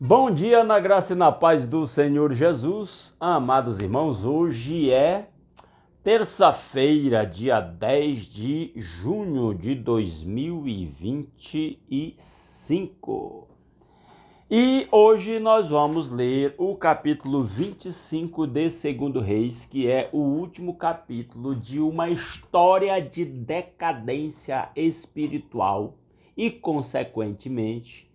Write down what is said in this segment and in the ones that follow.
Bom dia, na graça e na paz do Senhor Jesus. Amados irmãos, hoje é terça-feira, dia 10 de junho de 2025. E hoje nós vamos ler o capítulo 25 de Segundo Reis, que é o último capítulo de uma história de decadência espiritual e, consequentemente,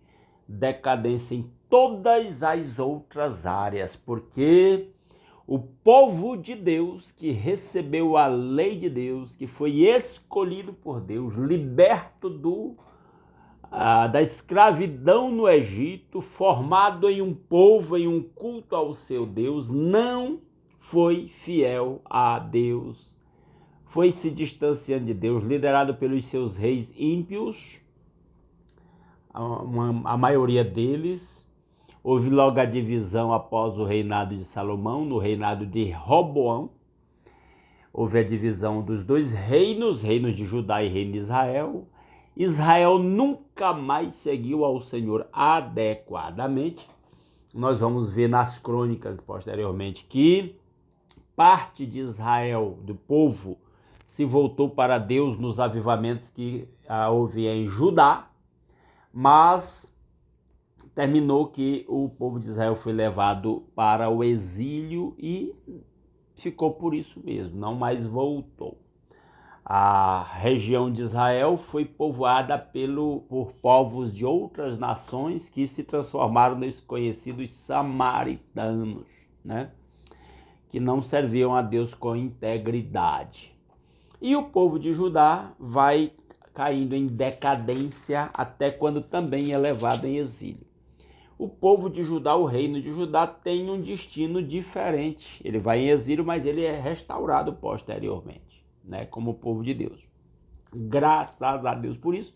decadência em todas as outras áreas, porque o povo de Deus que recebeu a lei de Deus, que foi escolhido por Deus, liberto da escravidão no Egito, formado em um povo, em um culto ao seu Deus, não foi fiel a Deus, foi se distanciando de Deus, liderado pelos seus reis ímpios, a maioria deles. Houve logo a divisão após o reinado de Salomão, no reinado de Roboão. Houve a divisão dos dois reinos, reinos de Judá e reino de Israel. Israel nunca mais seguiu ao Senhor adequadamente. Nós vamos ver nas crônicas posteriormente que parte de Israel, do povo, se voltou para Deus nos avivamentos que houve em Judá, mas terminou que o povo de Israel foi levado para o exílio e ficou por isso mesmo, não mais voltou. A região de Israel foi povoada por povos de outras nações que se transformaram nos conhecidos samaritanos, né? Que não serviam a Deus com integridade. E o povo de Judá vai caindo em decadência até quando também é levado em exílio. O povo de Judá, o reino de Judá, tem um destino diferente. Ele vai em exílio, mas ele é restaurado posteriormente, né, como o povo de Deus. Graças a Deus por isso.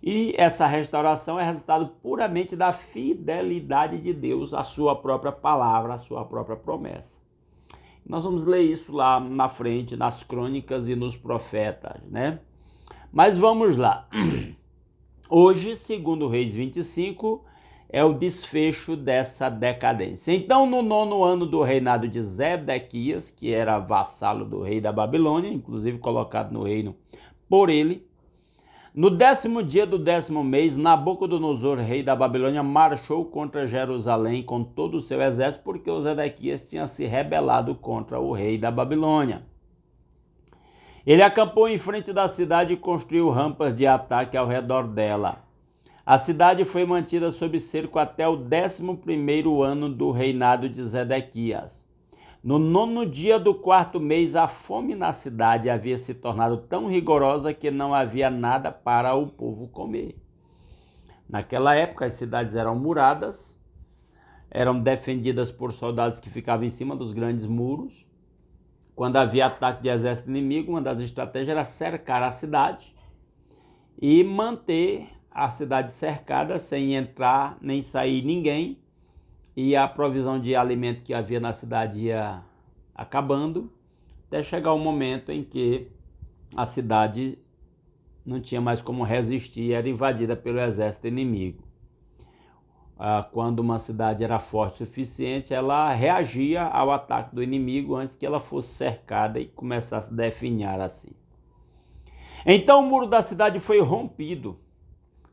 E essa restauração é resultado puramente da fidelidade de Deus à sua própria palavra, à sua própria promessa. Nós vamos ler isso lá na frente, nas crônicas e nos profetas, né? Mas vamos lá. Hoje, segundo Reis 25, é o desfecho dessa decadência. Então, no 9º ano do reinado de Zedequias, que era vassalo do rei da Babilônia, inclusive colocado no reino por ele, no 10º dia do 10º mês, Nabucodonosor, rei da Babilônia, marchou contra Jerusalém com todo o seu exército, porque o Zedequias tinha se rebelado contra o rei da Babilônia. Ele acampou em frente da cidade e construiu rampas de ataque ao redor dela. A cidade foi mantida sob cerco até o 11º ano do reinado de Zedequias. No 9º dia do 4º mês, a fome na cidade havia se tornado tão rigorosa que não havia nada para o povo comer. Naquela época, as cidades eram muradas, eram defendidas por soldados que ficavam em cima dos grandes muros. Quando havia ataque de exército inimigo, uma das estratégias era cercar a cidade e manter a cidade cercada, sem entrar nem sair ninguém, e a provisão de alimento que havia na cidade ia acabando, até chegar o momento em que a cidade não tinha mais como resistir, era invadida pelo exército inimigo. Quando uma cidade era forte o suficiente, ela reagia ao ataque do inimigo antes que ela fosse cercada e começasse a definhar assim. Então o muro da cidade foi rompido,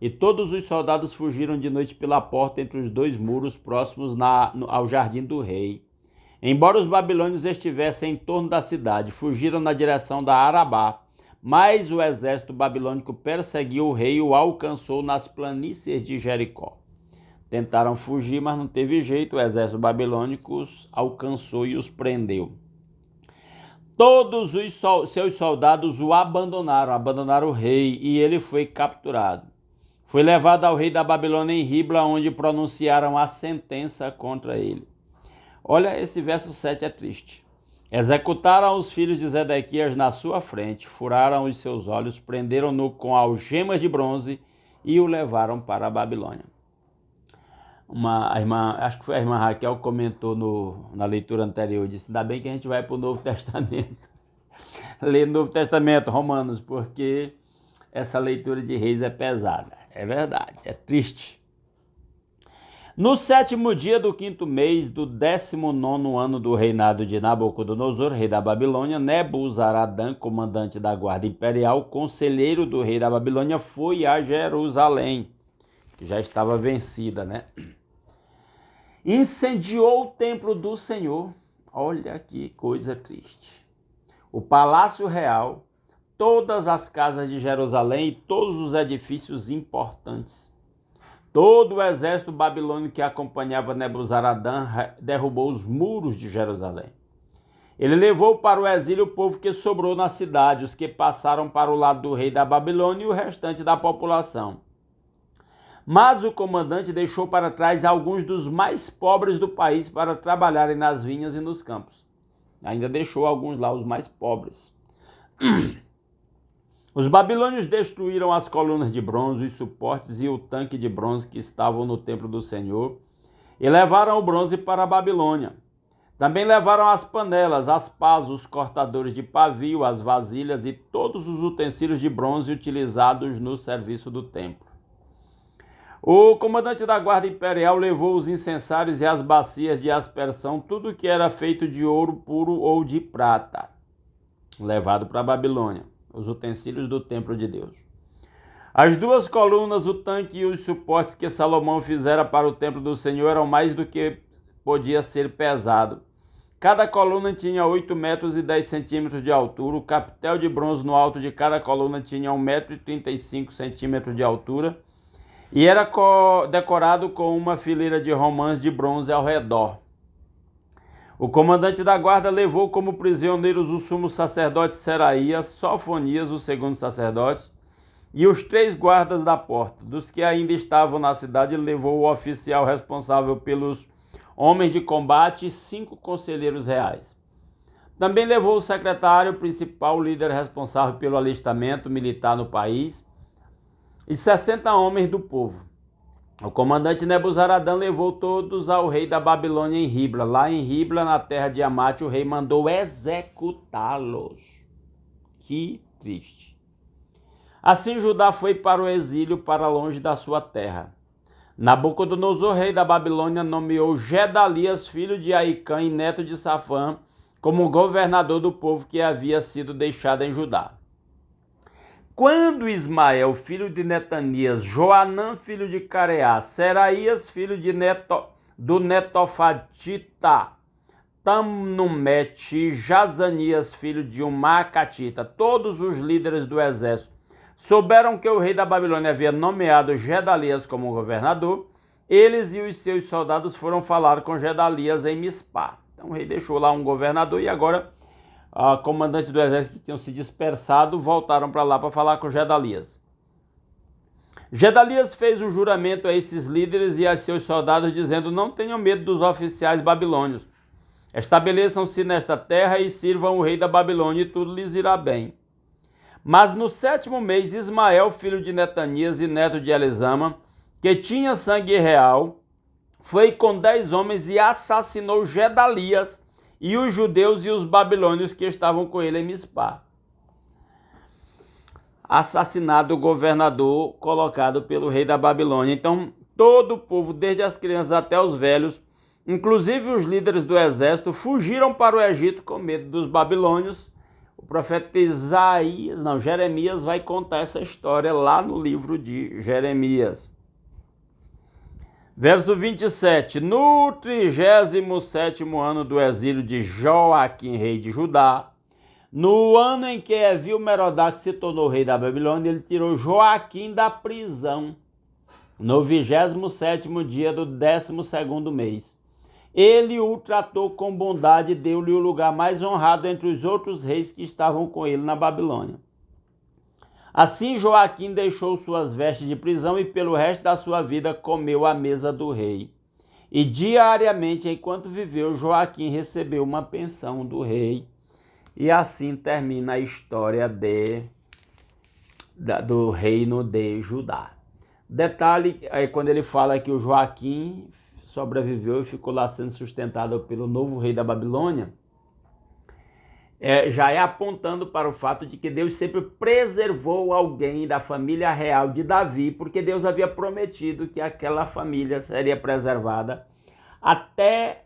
e todos os soldados fugiram de noite pela porta entre os dois muros próximos ao jardim do rei. Embora os babilônios estivessem em torno da cidade, fugiram na direção da Arabá, mas o exército babilônico perseguiu o rei e o alcançou nas planícies de Jericó. Tentaram fugir, mas não teve jeito, o exército babilônico os alcançou e os prendeu. Todos os seus soldados o abandonaram o rei, e ele foi capturado. Foi levado ao rei da Babilônia em Ribla, onde pronunciaram a sentença contra ele. Olha, esse verso 7 é triste. Executaram os filhos de Zedequias na sua frente, furaram os seus olhos, prenderam-no com algemas de bronze e o levaram para a Babilônia. Acho que foi a irmã Raquel, comentou na leitura anterior, disse: ainda bem que a gente vai para o Novo Testamento, ler o Novo Testamento, Romanos, porque essa leitura de Reis é pesada. É verdade, é triste. No 7º dia do 5º mês do 19º ano do reinado de Nabucodonosor, rei da Babilônia, Nebuzaradã, comandante da guarda imperial, conselheiro do rei da Babilônia, foi a Jerusalém, que já estava vencida, né? Incendiou o templo do Senhor. Olha que coisa triste. O palácio real, todas as casas de Jerusalém e todos os edifícios importantes. Todo o exército babilônico que acompanhava Nebuzaradã derrubou os muros de Jerusalém. Ele levou para o exílio o povo que sobrou na cidade, os que passaram para o lado do rei da Babilônia e o restante da população. Mas o comandante deixou para trás alguns dos mais pobres do país para trabalharem nas vinhas e nos campos. Ainda deixou alguns lá, os mais pobres. Os babilônios destruíram as colunas de bronze, os suportes e o tanque de bronze que estavam no templo do Senhor e levaram o bronze para a Babilônia. Também levaram as panelas, as pás, os cortadores de pavio, as vasilhas e todos os utensílios de bronze utilizados no serviço do templo. O comandante da guarda imperial levou os incensários e as bacias de aspersão, tudo que era feito de ouro puro ou de prata, levado para a Babilônia, os utensílios do templo de Deus. As duas colunas, o tanque e os suportes que Salomão fizera para o templo do Senhor eram mais do que podia ser pesado. Cada coluna tinha 8 metros e 10 centímetros de altura. O capitel de bronze no alto de cada coluna tinha 1 metro e 35 centímetros de altura e era decorado com uma fileira de romãs de bronze ao redor. O comandante da guarda levou como prisioneiros o sumo sacerdote Seraías, Sofonias, o segundo sacerdote, e os 3 guardas da porta. Dos que ainda estavam na cidade, levou o oficial responsável pelos homens de combate e 5 conselheiros reais. Também levou o secretário principal, o líder responsável pelo alistamento militar no país, e 60 homens do povo. O comandante Nebuzaradã levou todos ao rei da Babilônia em Ribla. Lá em Ribla, na terra de Amate, o rei mandou executá-los. Que triste. Assim Judá foi para o exílio, para longe da sua terra. Nabucodonosor, rei da Babilônia, nomeou Gedalias, filho de Aicã e neto de Safã, como governador do povo que havia sido deixado em Judá. Quando Ismael, filho de Netanias, Joanã, filho de Careá, Seraías, filho do Netofatita, Tanumete e Jazanias, filho de um Maacatita, todos os líderes do exército, souberam que o rei da Babilônia havia nomeado Gedalias como governador, eles e os seus soldados foram falar com Gedalias em Mispá. Então o rei deixou lá um governador e agora comandantes do exército que tinham se dispersado voltaram para lá para falar com Gedalias. Gedalias fez um juramento a esses líderes e a seus soldados, dizendo: não tenham medo dos oficiais babilônios. Estabeleçam-se nesta terra e sirvam o rei da Babilônia e tudo lhes irá bem. Mas no 7º mês, Ismael, filho de Netanias e neto de Elisama, que tinha sangue real, foi com 10 homens e assassinou Gedalias e os judeus e os babilônios que estavam com ele em Mispá. Assassinado o governador colocado pelo rei da Babilônia. Então, todo o povo, desde as crianças até os velhos, inclusive os líderes do exército, fugiram para o Egito com medo dos babilônios. O profeta Jeremias vai contar essa história lá no livro de Jeremias. Verso 27. No 37º ano do exílio de Joaquim, rei de Judá, no ano em que Evil-Merodach se tornou rei da Babilônia, ele tirou Joaquim da prisão, no 27º dia do 12º mês. Ele o tratou com bondade e deu-lhe o lugar mais honrado entre os outros reis que estavam com ele na Babilônia. Assim Joaquim deixou suas vestes de prisão e pelo resto da sua vida comeu à mesa do rei. E diariamente, enquanto viveu, Joaquim recebeu uma pensão do rei. E assim termina a história do reino de Judá. Detalhe, quando ele fala que o Joaquim sobreviveu e ficou lá sendo sustentado pelo novo rei da Babilônia, já é apontando para o fato de que Deus sempre preservou alguém da família real de Davi, porque Deus havia prometido que aquela família seria preservada até,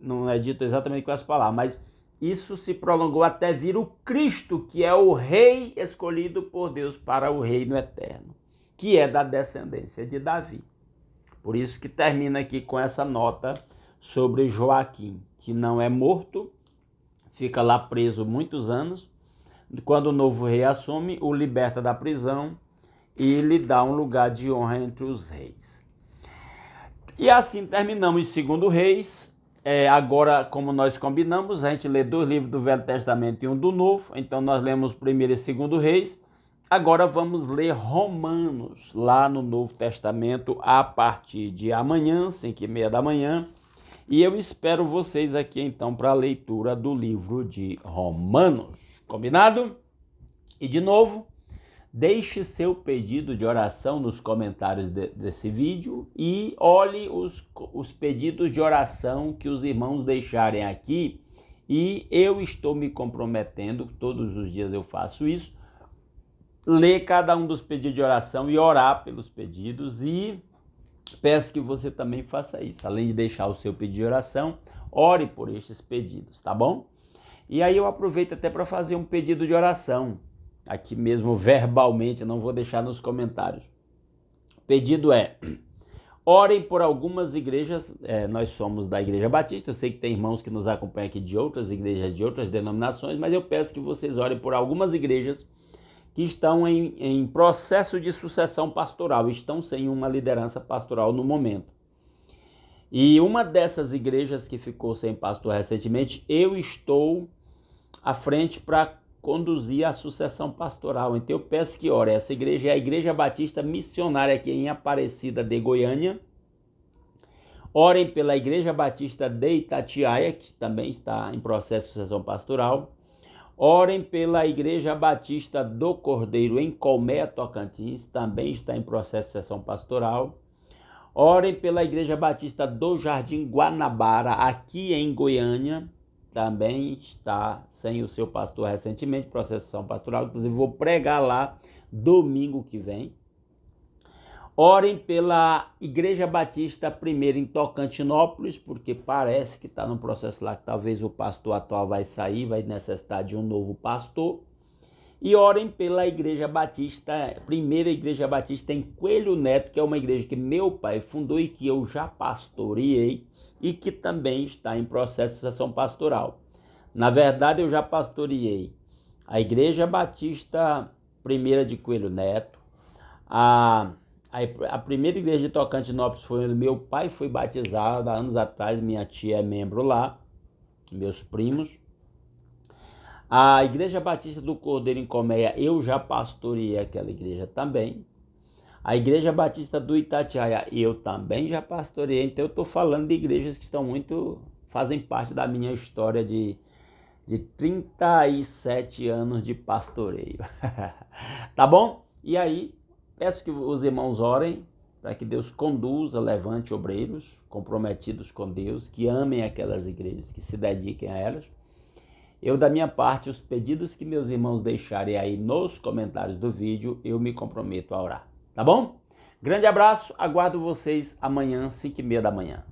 não é dito exatamente com essa palavra, mas isso se prolongou até vir o Cristo, que é o rei escolhido por Deus para o reino eterno, que é da descendência de Davi. Por isso que termina aqui com essa nota sobre Joaquim, que não é morto, fica lá preso muitos anos. Quando o novo rei assume, o liberta da prisão e lhe dá um lugar de honra entre os reis. E assim terminamos segundo Reis. Agora, como nós combinamos, a gente lê 2 livros do Velho Testamento e 1 do Novo. Então nós lemos 1º e 2º Reis. Agora vamos ler Romanos, lá no Novo Testamento, a partir de amanhã, 5h30 da manhã. E eu espero vocês aqui então para a leitura do livro de Romanos. Combinado? E de novo, deixe seu pedido de oração nos comentários desse vídeo e olhe os pedidos de oração que os irmãos deixarem aqui. E eu estou me comprometendo, todos os dias eu faço isso, ler cada um dos pedidos de oração e orar pelos pedidos, e peço que você também faça isso. Além de deixar o seu pedido de oração, ore por estes pedidos, tá bom? E aí eu aproveito até para fazer um pedido de oração, aqui mesmo verbalmente, não vou deixar nos comentários. O pedido é: orem por algumas igrejas. Nós somos da Igreja Batista, eu sei que tem irmãos que nos acompanham aqui de outras igrejas, de outras denominações, mas eu peço que vocês orem por algumas igrejas que estão em processo de sucessão pastoral, estão sem uma liderança pastoral no momento. E uma dessas igrejas que ficou sem pastor recentemente, eu estou à frente para conduzir a sucessão pastoral. Então eu peço que ore. Essa igreja é a Igreja Batista Missionária aqui em Aparecida de Goiânia. Orem pela Igreja Batista de Itatiaia, que também está em processo de sucessão pastoral. Orem pela Igreja Batista do Cordeiro em Colmeia, Tocantins, também está em processo de sucessão pastoral. Orem pela Igreja Batista do Jardim Guanabara, aqui em Goiânia, também está sem o seu pastor recentemente, processo de sucessão pastoral, inclusive vou pregar lá domingo que vem. Orem pela Igreja Batista primeiro em Tocantinópolis, porque parece que está num processo lá que talvez o pastor atual vai sair, vai necessitar de um novo pastor. E orem pela Igreja Batista, primeira Igreja Batista em Coelho Neto, que é uma igreja que meu pai fundou e que eu já pastoreei e que também está em processo de sucessão pastoral. Na verdade, eu já pastoreei a Igreja Batista primeira de Coelho Neto, a primeira igreja de Tocantinópolis foi onde meu pai foi batizado há anos atrás, minha tia é membro lá, meus primos. A Igreja Batista do Cordeiro em Colmeia, eu já pastoreei aquela igreja também. A Igreja Batista do Itatiaia, eu também já pastoreei. Então eu estou falando de igrejas que fazem parte da minha história de 37 anos de pastoreio. Tá bom? E aí, peço que os irmãos orem para que Deus conduza, levante obreiros comprometidos com Deus, que amem aquelas igrejas, que se dediquem a elas. Eu, da minha parte, os pedidos que meus irmãos deixarem aí nos comentários do vídeo, eu me comprometo a orar. Tá bom? Grande abraço, aguardo vocês amanhã, 5h30 da manhã.